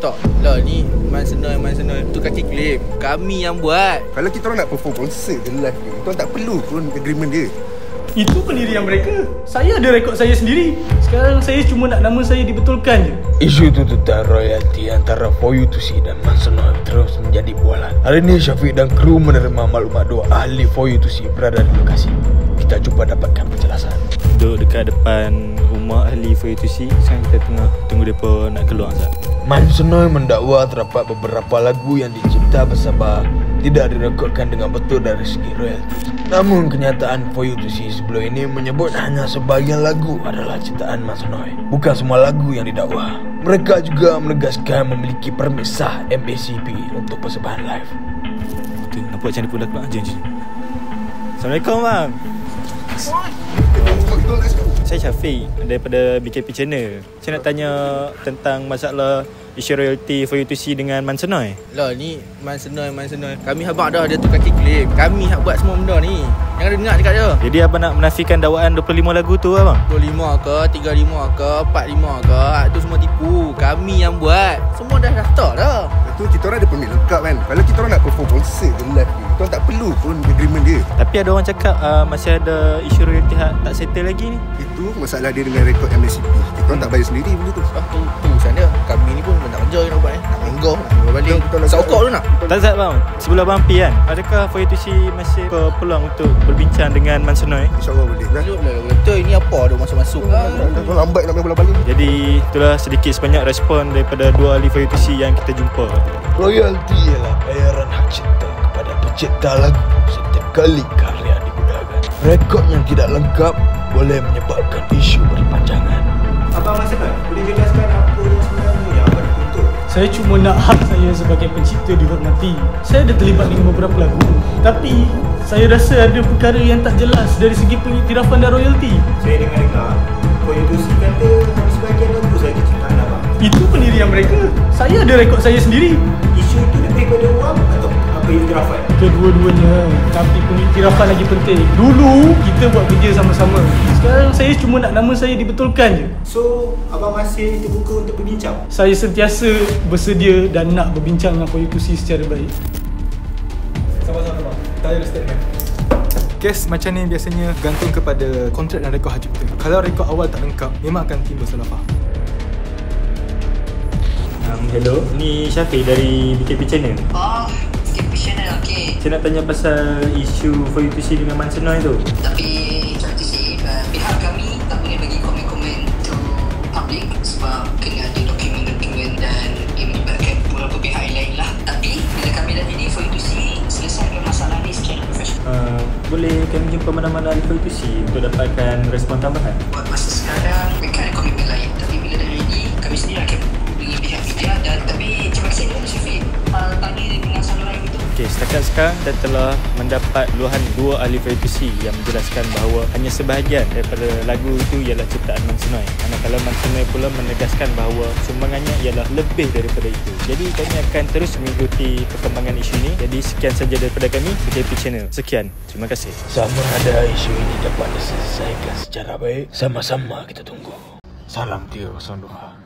Tak lah, ni Man Senoi tu kaki klaim. Kami yang buat. Kalau kita orang nak perform konsert je live ni, kita orang tak perlu pun agreement dia. Itu pendirian mereka. Saya ada rekod saya sendiri. Sekarang saya cuma nak nama saya dibetulkan je. Isu tuntutan royalti antara For You To See dan Man Senoi terus menjadi bualan. Hari ini Syafiq dan kru menerima maklumat dua ahli For You To See berada di lokasi. Kita cuba dapatkan penjelasan. Duduk dekat depan rumah ahli For You To See. Sekarang kita tengah tunggu mereka nak keluar. Man Senoi mendakwa terdapat beberapa lagu yang dicipta bersama tidak direkodkan dengan betul dari segi royalti. Namun kenyataan For You To See sebelum ini menyebut hanya sebahagian lagu adalah ciptaan Man Senoi. Bukan semua lagu yang didakwa. Mereka juga menegaskan memiliki permit sah MACP untuk persembahan live. Tu, nampak macam dia pula keluar. Jom. Assalamualaikum bang. Saya Syafiq daripada BKP Channel. Saya nak tanya tentang masalah isu royalti For You To See dengan Man Senoi. Lah, ni Man Senoi. Kami habaq dah, dia tu kaki klaim. Kami hak buat semua benda ni. Jangan ada dengar cakap dia. Jadi abang nak menafikan dakwaan 25 lagu tu abang? 25 ke, 35 ke, 45 ke, tu semua tipu. Kami yang buat. Semua dah daftar dah. Itu kita orang ada permit lengkap kan. Kalau kita orang nak perform konsert je live ni, kita orang tak perlu pun agreement dia. Tapi ada orang cakap masih ada isu royalti tak settle lagi ni. Itu masalah dia dengan rekod MACP. Kita orang tak bayar sendiri benda tu. Tu urusan dia. Kami ni pun nak kerja nak buat nak menggah, nak balik. Saukok tu nak. Tak Zat bang, sebelum abang pergi kan, adakah For You To See masih peluang untuk berbincang dengan Man Senoi? InsyaAllah boleh kan. Betul, ini apa ada masuk-masuk lah. Kau lambat nak bola balik. Jadi itulah sedikit sebanyak respon daripada dua ahli For You To See yang kita jumpa. Royalti ialah bayaran hak cipta kepada pencipta lagu setiap kali karya digunakan. Rekod yang tidak lengkap boleh menyebabkan isu berpanjangan. Abang Man Senoi, boleh jelaskan apa sebenarnya yang abang tuntut? Saya cuma nak hak saya sebagai pencipta dihormati. Saya ada terlibat dengan beberapa lagu, tapi saya rasa ada perkara yang tak jelas dari segi pengiktirafan dan royalti. Saya dengar For You To See kata ada sebahagian lagu saja ciptaan abang. Itu pendirian mereka. Saya ada rekod saya sendiri. Isu itu lebih pada wang atau pengiktirafan? Kedua-duanya, tapi pengiktirafan lagi penting. Dulu kita buat kerja sama-sama. Sekarang saya cuma nak nama saya dibetulkan je. So, abang masih terbuka untuk berbincang? Saya sentiasa bersedia dan nak berbincang dengan For You To See secara baik. Sama-sama. Kita ada statement. Kes macam ni biasanya gantung kepada kontrak dan rekod hak cipta. Kalau rekod awal tak lengkap, memang akan timbul salah faham. Hello, ni Syafiq dari BKP Channel. Oh, BKP Channel, okey. Saya nak tanya pasal isu For You To See dengan Man Senoi tu. Tapi, sorry to say, pihak kami tak boleh bagi komen-komen to public sebab kena ada dokumen dan ia melibatkan beberapa pihak yang lain lah. Tapi, bila kami dah jadi For You To See, selesaikan masalah ni secara profesional. Boleh kami jumpa mana-mana ahli For You To See untuk dapatkan respon tambahan? Buat masa sekarang, mereka ada komitmen lain. Tapi bila dah ready, kami sendiri akan dengan pihak media dan tapi terima kasih dulu Syafiq tanya dengan saluran itu. Okey, setakat sekarang dah telah mendapat luahan dua ahli For You To See yang menjelaskan bahawa hanya sebahagian daripada lagu itu ialah ciptaan Man Senoi. Manakala Man Senoi pula menegaskan bahawa sumbangannya ialah lebih daripada itu. Jadi kami akan terus mengikuti perkembangan isu ini. Jadi sekian saja daripada kami, BKP Channel. Sekian, terima kasih. Sama ada isu ini dapat diselesaikan secara baik, sama-sama kita tunggu. Salam 302.